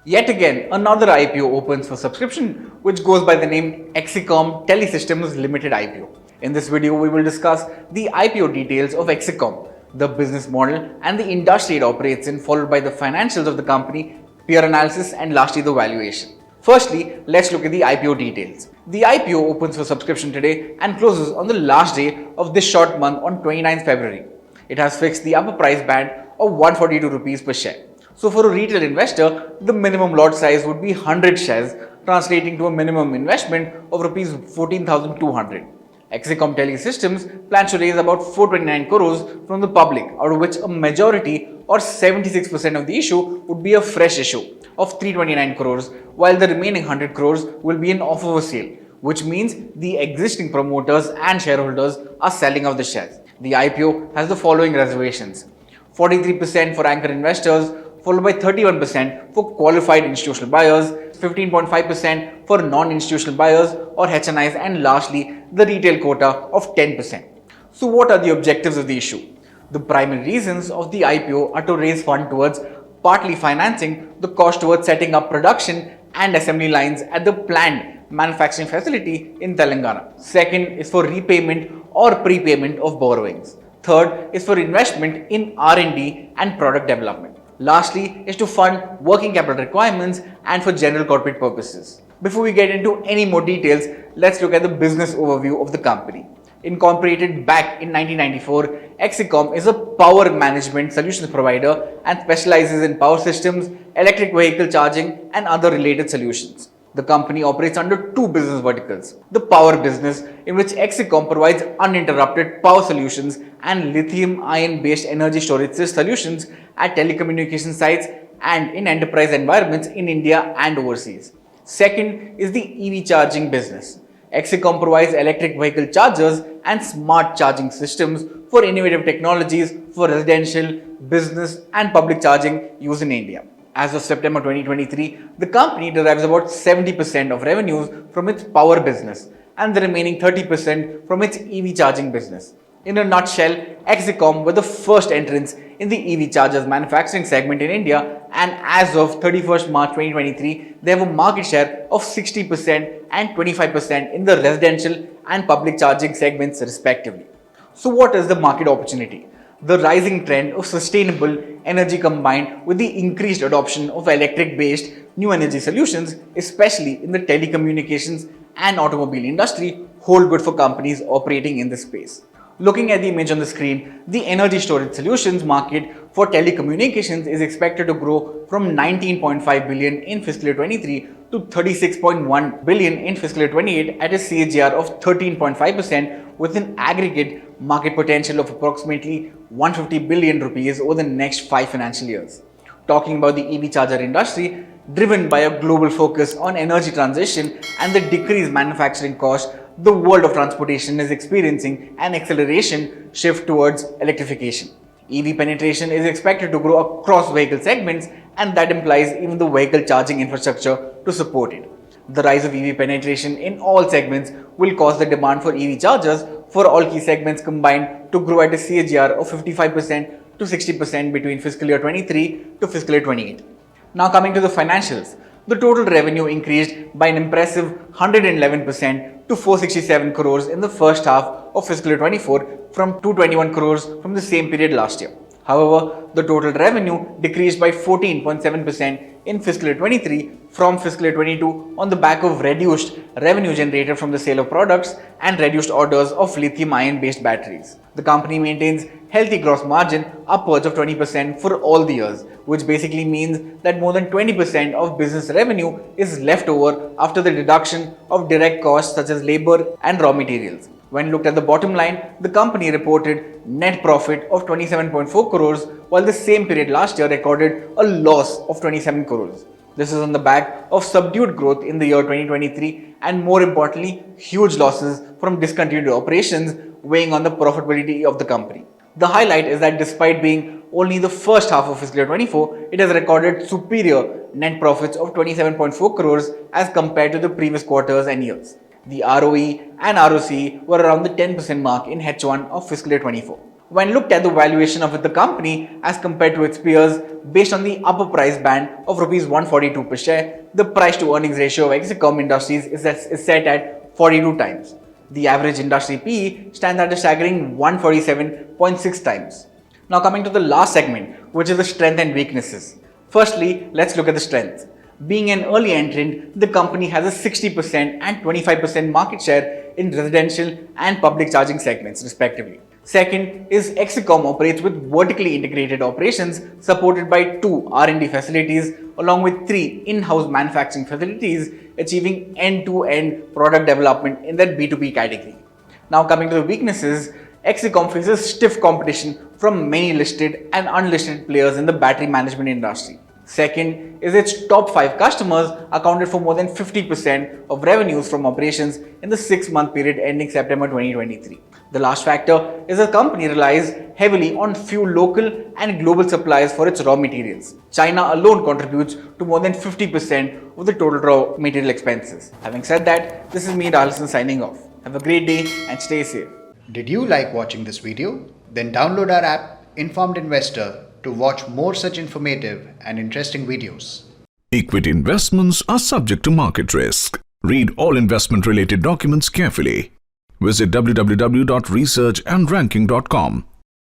Yet again, another IPO opens for subscription, which goes by the name Exicom Tele-Systems Limited IPO. In this video, we will discuss the IPO details of Exicom, the business model and the industry it operates in, followed by the financials of the company, peer analysis, and lastly the valuation. Firstly, let's look at the IPO details. The IPO opens for subscription today and closes on the last day of this short month on 29th February. It has fixed the upper price band of 142 rupees per share. So for a retail investor, the minimum lot size would be 100 shares, translating to a minimum investment of rupees 14,200. Exicom Tele-Systems plans to raise about 429 crores from the public, out of which a majority or 76% of the issue would be a fresh issue of 329 crores, while the remaining 100 crores will be an offer for sale, which means the existing promoters and shareholders are selling off the shares. The IPO has the following reservations: 43% for anchor investors, followed by 31% for qualified institutional buyers, 15.5% for non-institutional buyers or HNIs, and lastly, the retail quota of 10%. So what are the objectives of the issue? The primary reasons of the IPO are to raise funds towards partly financing the cost towards setting up production and assembly lines at the planned manufacturing facility in Telangana. Second is for repayment or prepayment of borrowings. Third is for investment in R&D and product development. Lastly is to fund working capital requirements and for general corporate purposes. Before we get into any more details, let's look at the business overview of the company. Incorporated back in 1994, Exicom is a power management solutions provider and specializes in power systems, electric vehicle charging, and other related solutions. The company operates under two business verticals: the power business, in which Exicom provides uninterrupted power solutions and lithium-ion based energy storage solutions at telecommunication sites and in enterprise environments in India and overseas. Second is the EV charging business. Exicom provides electric vehicle chargers and smart charging systems for innovative technologies for residential, business, and public charging used in India. As of September 2023, the company derives about 70% of revenues from its power business and the remaining 30% from its EV charging business. In a nutshell, Exicom were the first entrants in the EV chargers manufacturing segment in India, and as of 31st March 2023, they have a market share of 60% and 25% in the residential and public charging segments respectively. So what is the market opportunity? The rising trend of sustainable energy combined with the increased adoption of electric-based new energy solutions, especially in the telecommunications and automobile industry, hold good for companies operating in this space. Looking at the image on the screen, the energy storage solutions market for telecommunications is expected to grow from 19.5 billion in fiscal year 23 to 36.1 billion in fiscal year 28 at a CAGR of 13.5%, with an aggregate market potential of approximately 150 billion rupees over the next 5 financial years. Talking about the EV charger industry, driven by a global focus on energy transition and the decreased manufacturing cost, the world of transportation is experiencing an acceleration shift towards electrification. EV penetration is expected to grow across vehicle segments, and that implies even the vehicle charging infrastructure to support it. The rise of EV penetration in all segments will cause the demand for EV chargers for all key segments combined to grow at a CAGR of 55% to 60% between fiscal year 23 to fiscal year 28. Now coming to the financials, the total revenue increased by an impressive 111% to 467 crores in the first half of fiscal year 24 from 221 crores from the same period last year. However, the total revenue decreased by 14.7% in fiscal year 23 from fiscal year 22 on the back of reduced revenue generated from the sale of products and reduced orders of lithium-ion based batteries. The company maintains healthy gross margin upwards of 20% for all the years, which basically means that more than 20% of business revenue is left over after the deduction of direct costs such as labor and raw materials. When looked at the bottom line, the company reported net profit of 27.4 crores, while the same period last year recorded a loss of 27 crores. This is on the back of subdued growth in the year 2023 and, more importantly, huge losses from discontinued operations weighing on the profitability of the company. The highlight is that despite being only the first half of fiscal year 24, it has recorded superior net profits of 27.4 crores as compared to the previous quarters and years. The ROE and ROCE were around the 10% mark in H1 of fiscal year 24. When looked at the valuation of the company as compared to its peers based on the upper price band of Rs 142 per share, the price to earnings ratio of Exicom Industries is set at 42 times. The average industry PE stands at a staggering 147.6 times. Now coming to the last segment, which is the strength and weaknesses. Firstly, let's look at the strength. Being an early entrant, the company has a 60% and 25% market share in residential and public charging segments respectively. Second is Exicom operates with vertically integrated operations supported by 2 R&D facilities along with 3 in-house manufacturing facilities, achieving end-to-end product development in that B2B category. Now coming to the weaknesses, Exicom faces stiff competition from many listed and unlisted players in the battery management industry. Second is its top 5 customers accounted for more than 50% of revenues from operations in the 6-month period ending September 2023. The last factor is the company relies heavily on few local and global suppliers for its raw materials. China alone contributes to more than 50% of the total raw material expenses. Having said that, this is me, Darlison, signing off. Have a great day and stay safe. Did you like watching this video? Then download our app Informed Investor to watch more such informative and interesting videos. Equity investments are subject to market risk. Read all investment related documents carefully. Visit www.researchandranking.com